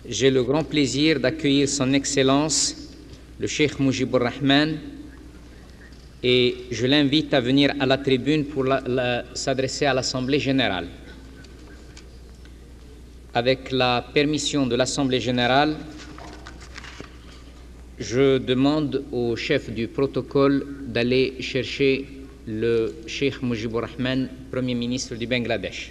J'ai le grand plaisir d'accueillir Son Excellence, le Cheikh Mujibur Rahman, et je l'invite à venir à la tribune pour s'adresser à l'Assemblée générale. Avec la permission de l'Assemblée générale, je demande au chef du protocole d'aller chercher le Cheikh Mujibur Rahman, Premier ministre du Bangladesh.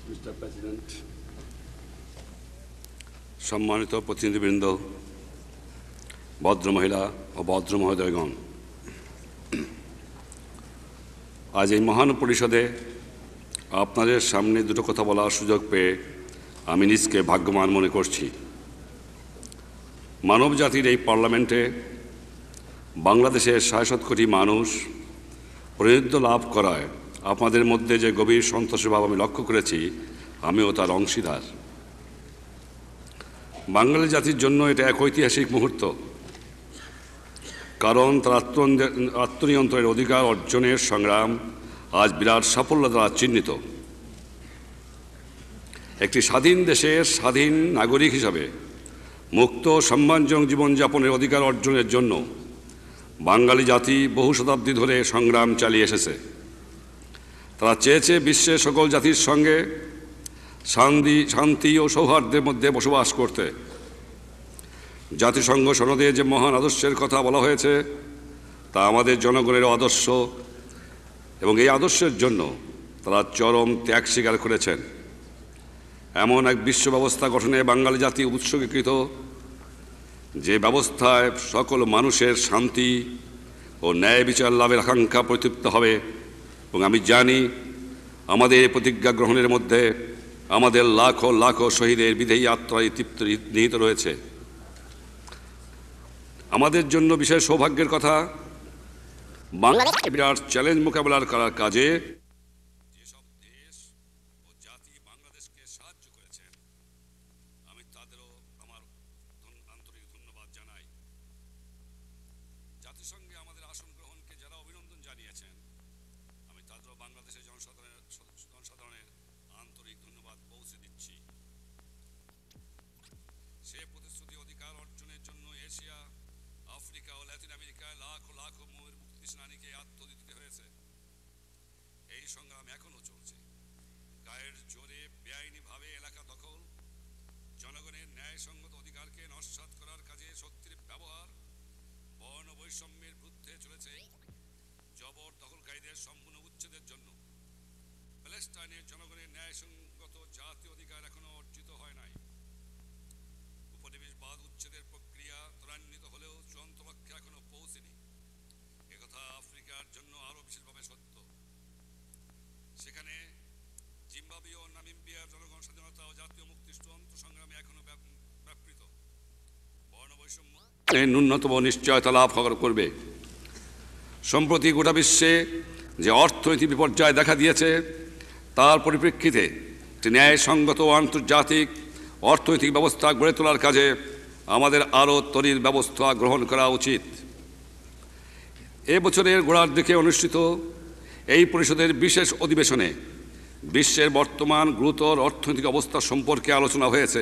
Mr. President, সম্মানিত প্রতিনিধিবৃন্দ, ভদ্র মহিলা ও ভদ্র মহোদয়গণ, আজ এই মহান পরিষদে আপনাদের সামনে দুটো কথা বলার সুযোগ পেয়ে আমি নিজকে ভাগ্যবান মনে করছি। মানব জাতির এই পার্লামেন্টে বাংলাদেশের ৬৭ কোটি মানুষ প্রতিনিধিত্ব লাভ করায় আপনাদের মধ্যে যে গভীর সন্তোষের ভাব আমি লক্ষ্য করেছি, আমিও তার অংশীদার। বাঙালি জাতির জন্য এটা এক ঐতিহাসিক মুহূর্ত, কারণ তার আত্মনিয়ন্ত্রণের অধিকার অর্জনের সংগ্রাম আজ বিরাট সাফল্য দ্বারা চিহ্নিত। একটি স্বাধীন দেশের স্বাধীন নাগরিক হিসাবে মুক্ত সম্মানজনক জীবনযাপনের অধিকার অর্জনের জন্য বাঙালি জাতি বহু শতাব্দী ধরে সংগ্রাম চালিয়ে এসেছে। তারা চেয়েছে বিশ্বের সকল জাতির সঙ্গে শান্তি ও সৌহার্দ্যের মধ্যে বসবাস করতে। জাতিসংঘ সনদে যে মহান আদর্শের কথা বলা হয়েছে তা আমাদের জনগণের আদর্শ, এবং এই আদর্শের জন্য তারা চরম ত্যাগ স্বীকার করেছেন। এমন এক বিশ্ব ব্যবস্থা গঠনে বাঙালি জাতি উৎসর্গীকৃত, যে ব্যবস্থায় সকল মানুষের শান্তি ও ন্যায় বিচার লাভের আকাঙ্ক্ষা পরিতৃপ্ত হবে। এবং আমি জানি আমাদের এই প্রতিজ্ঞা গ্রহণের মধ্যে আমাদের লাখো লাখো শহীদের বিদেহী আত্মায় তৃপ্ত নিহিত রয়েছে। আমাদের জন্য বিশেষ সৌভাগ্যের কথা, বাংলাদেশ বিরাট চ্যালেঞ্জ মোকাবেলা করার কাজে যেসব দেশ ও জাতি বাংলাদেশকে সাহায্য করেছেন, আমি তাদেরও আমার আন্তরিক ধন্যবাদ জানাই। জাতিসংঘে আমাদের আসন গ্রহণকে যারা অভিনন্দন জানিয়েছেন, আমি তাদেরও বাংলাদেশের জনসাধারণের আন্তরিক ধন্যবাদ পৌঁছে দিচ্ছি। সে প্রতিশ্রুতি অধিকার অর্জনের জন্য এশিয়া, আফ্রিকা ও ল্যাটিন আমেরিকায় লাখো লাখো মুক্তি সেনানীকে আত্মহত্যা দিতে হয়েছে। এই সংগ্রাম এখনও চলছে। গায়ের জোরে বেআইনিভাবে এলাকা দখল, জনগণের ন্যায়সঙ্গত অধিকারকে নস্যাৎ করার কাজে শক্তির ব্যবহার, বর্ণ বৈষম্যের বিরুদ্ধে চলেছে জবর দখলকারীদের সম্পূর্ণ উচ্ছেদের জন্য প্যালেস্টাইনের জনগণের ন্যায়সঙ্গত জাতীয় অধিকার এখনো অর্জিত হয় নাই। উপনিবেশবাদ উচ্ছেদের প্রক্রিয়া ত্বরান্বিত হলেও চূড়ান্ত লক্ষ্যে এখনো পৌঁছেনি। একথা আফ্রিকার জন্য আরও বিশেষভাবে সত্য। সেখানে জিম্বাবুয়ে ও নামিবিয়ার জনগণ স্বাধীনতা ও জাতীয় মুক্তির চূড়ান্ত সংগ্রামে এখনো ব্যাপৃত। বর্ণবৈষম্য ন্যূনতম নিশ্চয়তা লাভ করবে। সম্প্রতি গোটা বিশ্বে যে অর্থনৈতিক বিপর্যয় দেখা দিয়েছে, তার পরিপ্রেক্ষিতে একটি ন্যায়সঙ্গত ও আন্তর্জাতিক অর্থনৈতিক ব্যবস্থা গড়ে তোলার কাজে আমাদের আরও তরির ব্যবস্থা গ্রহণ করা উচিত। এ বছরের গোড়ার দিকে অনুষ্ঠিত এই পরিষদের বিশেষ অধিবেশনে বিশ্বের বর্তমান গুরুতর অর্থনৈতিক অবস্থা সম্পর্কে আলোচনা হয়েছে।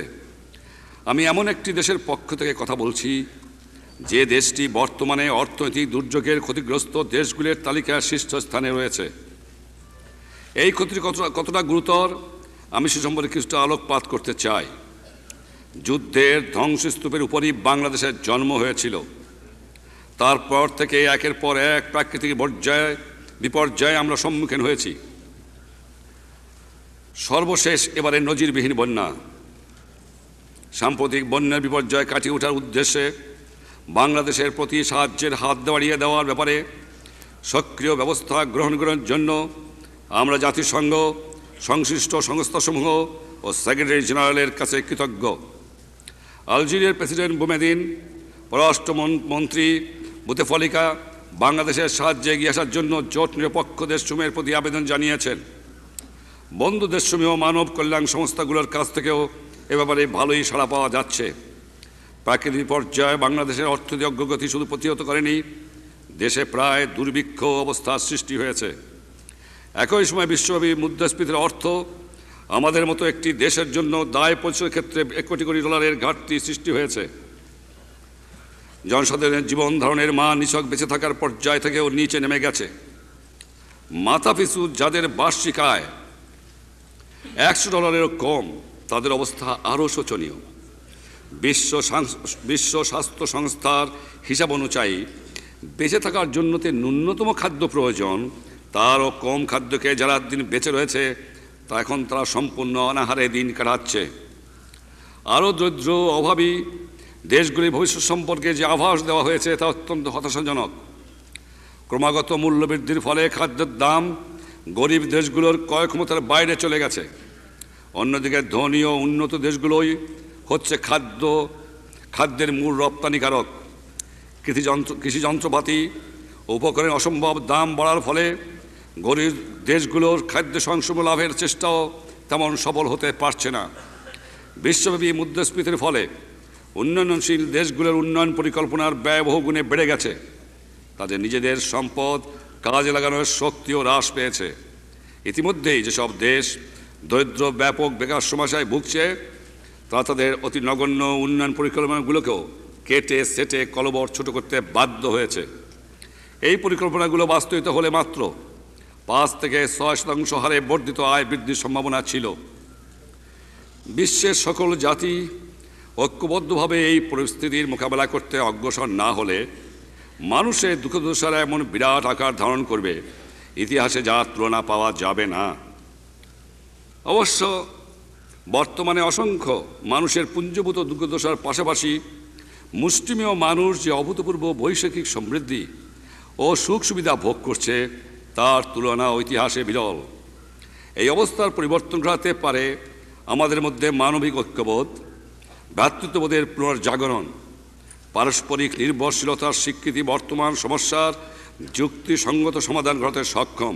আমি এমন একটি দেশের পক্ষ থেকে কথা বলছি, যে দেশটি বর্তমানে অর্থনৈতিক দুর্যোগের ক্ষতিগ্রস্ত দেশগুলির তালিকায় শীর্ষস্থানে রয়েছে। এই ক্ষতি কতটা গুরুতর আমি সে সম্পর্কে কিছুটা আলোকপাত করতে চাই। যুদ্ধের ধ্বংসস্তূপের উপরই বাংলাদেশের জন্ম হয়েছিল। তারপর থেকে একের পর এক প্রাকৃতিক বিপর্যয়ে আমরা সম্মুখীন হয়েছি। সর্বশেষ এবারে নজিরবিহীন বন্যা। সাম্প্রতিক বন্যার বিপর্যয় কাটিয়ে ওঠার উদ্দেশ্যে বাংলাদেশের প্রতি সাহায্যের হাত বাড়িয়ে দেওয়ার ব্যাপারে সক্রিয় ব্যবস্থা গ্রহণ করার জন্য আমরা জাতিসংঘ, সংশ্লিষ্ট সংস্থাসমূহ ও ও সেক্রেটারি জেনারেলের কাছে কৃতজ্ঞ। আলজেরিয়ার প্রেসিডেন্ট বুমেদিন, পররাষ্ট্রমন্ত্রী বুতেফলিকা বাংলাদেশের সাহায্যে এগিয়ে আসার জন্য জোট নিরপেক্ষ দেশসমূহের প্রতি আবেদন জানিয়েছেন। বন্ধু দেশসমূহ মানব কল্যাণ সংস্থাগুলোর কাছ থেকেও এ ব্যাপারে ভালোই সাড়া পাওয়া যাচ্ছে। প্রাকৃতিক পর্যায়ে বাংলাদেশের অর্থনৈতিক অগ্রগতি শুধু প্রতিহত করেনি, দেশে প্রায় দুর্ভিক্ষ অবস্থার সৃষ্টি হয়েছে। একই সময় বিশ্বব্যাপী মুদ্রাস্ফীতির অর্থ আমাদের মতো একটি দেশের জন্য দায় পরিশোধের ক্ষেত্রে $1 কোটি ঘাটতি সৃষ্টি হয়েছে। জনসাধারণের জীবন ধারণের মান নিছক বেঁচে থাকার পর্যায় থেকেও নিচে নেমে গেছে। মাথাপিছু যাদের বার্ষিক আয় $100 কম, তাদের অবস্থা আরও শোচনীয়। বিশ্ব স্বাস্থ্য সংস্থার হিসাব অনুযায়ী বেঁচে থাকার জন্য ন্যূনতম খাদ্য প্রয়োজন, তারও কম খাদ্যকে যারা দিন বেঁচে রয়েছে তা এখন তারা সম্পূর্ণ অনাহারে দিন কাটাচ্ছে। আরও দরিদ্র অভাবী দেশগুলির ভবিষ্যৎ সম্পর্কে যে আভাস দেওয়া হয়েছে তা অত্যন্ত হতাশাজনক। ক্রমাগত মূল্যবৃদ্ধির ফলে খাদ্যের দাম গরিব দেশগুলোর ক্রয় ক্ষমতার বাইরে চলে গেছে। অন্যদিকে ধনী ও উন্নত দেশগুলোই হচ্ছে খাদ্যের মূল রপ্তানিকারক। কৃষি যন্ত্রপাতি ও উপকরণের অসম্ভব দাম বাড়ার ফলে গরিব দেশগুলোর খাদ্য সংসম লাভের চেষ্টাও তেমন সফল হতে পারছে না। বিশ্বব্যাপী মুদ্রাস্ফীতির ফলে উন্নয়নশীল দেশগুলোর উন্নয়ন পরিকল্পনার ব্যয় বহুগুণে বেড়ে গেছে। তাদের নিজেদের সম্পদ কাজে লাগানোর শক্তিও হ্রাস পেয়েছে। ইতিমধ্যেই যেসব দেশ দরিদ্র ব্যাপক বেকার সমস্যায় ভুগছে তারা তাদের অতি নগণ্য উন্নয়ন পরিকল্পনাগুলোকেও কেটে সেটে কলবর ছোট করতে বাধ্য হয়েছে। এই পরিকল্পনাগুলো বাস্তবিত হলে মাত্র 5 থেকে 6% হারে বর্ধিত আয় বৃদ্ধির সম্ভাবনা ছিল। বিশ্বের সকল জাতি ঐক্যবদ্ধভাবে এই পরিস্থিতির মোকাবেলা করতে অগ্রসর না হলে মানুষের দুঃখদশারা এমন বিরাট আকার ধারণ করবে, ইতিহাসে যার তুলনা পাওয়া যাবে না। অবশ্য বর্তমানে অসংখ্য মানুষের পুঞ্জীভূত দুঃখদশার পাশাপাশি মুষ্টিমেয় মানুষ যে অভূতপূর্ব বৈশ্বিক সমৃদ্ধি ও সুখ সুবিধা ভোগ করছে তার তুলনা ইতিহাসে বিরল। এই অবস্থার পরিবর্তন ঘটাতে পারে আমাদের মধ্যে মানবিক ঐক্যবোধ, ভ্রাতৃত্ববোধের পুনর্জাগরণ, পারস্পরিক নির্ভরশীলতার স্বীকৃতি, বর্তমান সমস্যার যুক্তিসঙ্গত সমাধান ঘটাতে সক্ষম।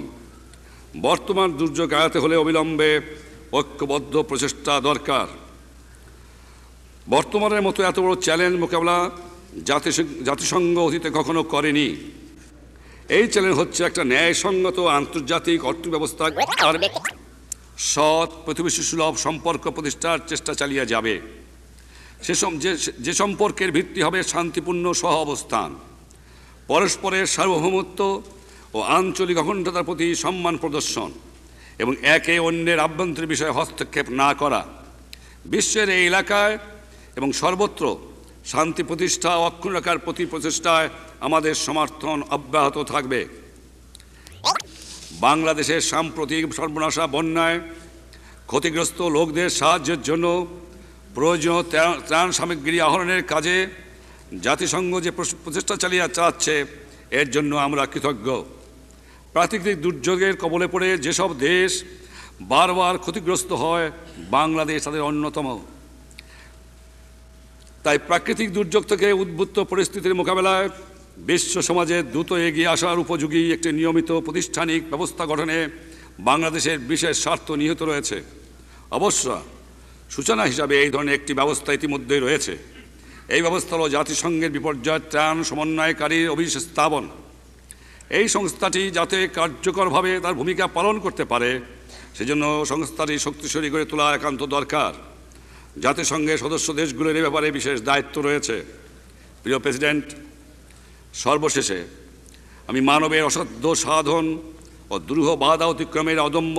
বর্তমান দুর্যোগ এড়াতে হলে অবিলম্বে ঐক্যবদ্ধ প্রচেষ্টা দরকার। বর্তমানের মতো এত বড় চ্যালেঞ্জ মোকাবেলা জাতিসংঘ অতীতে কখনো করেনি। এই চ্যালেঞ্জ হচ্ছে একটা ন্যায়সঙ্গত আন্তর্জাতিক অর্থব্যবস্থা আর সৎ প্রতিবেশী সুলভ সম্পর্ক প্রতিষ্ঠার চেষ্টা চালিয়ে যাবে। যে সম্পর্কের ভিত্তি হবে শান্তিপূর্ণ সহ অবস্থান, পরস্পরের সার্বভৌমত্ব ও আঞ্চলিক অখণ্ডতার প্রতি সম্মান প্রদর্শন এবং একে অন্যের আভ্যন্তরীণ বিষয়ে হস্তক্ষেপ না করা। বিশ্বের এই এলাকায় এবং সর্বত্র শান্তি প্রতিষ্ঠা ও অক্ষুণ্ণ রাখার প্রতি প্রচেষ্টায় আমাদের সমর্থন অব্যাহত থাকবে। বাংলাদেশের সাম্প্রতিক সর্বনাশা বন্যায় ক্ষতিগ্রস্ত লোকদের সাহায্যের জন্য প্রয়োজনীয় ত্রাণ সামগ্রী আহরণের কাজে জাতিসংঘ যে প্রচেষ্টা চালাচ্ছে এর জন্য আমরা কৃতজ্ঞ। প্রাকৃতিক দুর্যোগের কবলে পড়ে যেসব দেশ বারবার ক্ষতিগ্রস্ত হয়, বাংলাদেশ তাদের অন্যতম। তাই প্রাকৃতিক দুর্যোগ থেকে উদ্ভূত পরিস্থিতির মোকাবেলায় বিশ্ব সমাজে দ্রুত এগিয়ে আসার উপযোগী একটি নিয়মিত প্রাতিষ্ঠানিক ব্যবস্থা গঠনে বাংলাদেশের বিশেষ স্বার্থ নিহিত রয়েছে। অবশ্য সূচনা হিসাবে এই ধরনের একটি ব্যবস্থা ইতিমধ্যেই রয়েছে। এই ব্যবস্থা হল জাতিসংঘের বিপর্যয় ত্রাণ সমন্বয়কারীর অফিস স্থাপন। এই সংস্থাটি যাতে কার্যকরভাবে তার ভূমিকা পালন করতে পারে সেজন্য সংস্থাটি শক্তিশালী করে তোলা একান্ত দরকার। জাতিসংঘের সদস্য দেশগুলোর এ ব্যাপারে বিশেষ দায়িত্ব রয়েছে। প্রিয় প্রেসিডেন্ট, সর্বশেষে আমি মানবের অসাধ্য সাধন ও দুরূহ বাধা অতিক্রমের অদম্য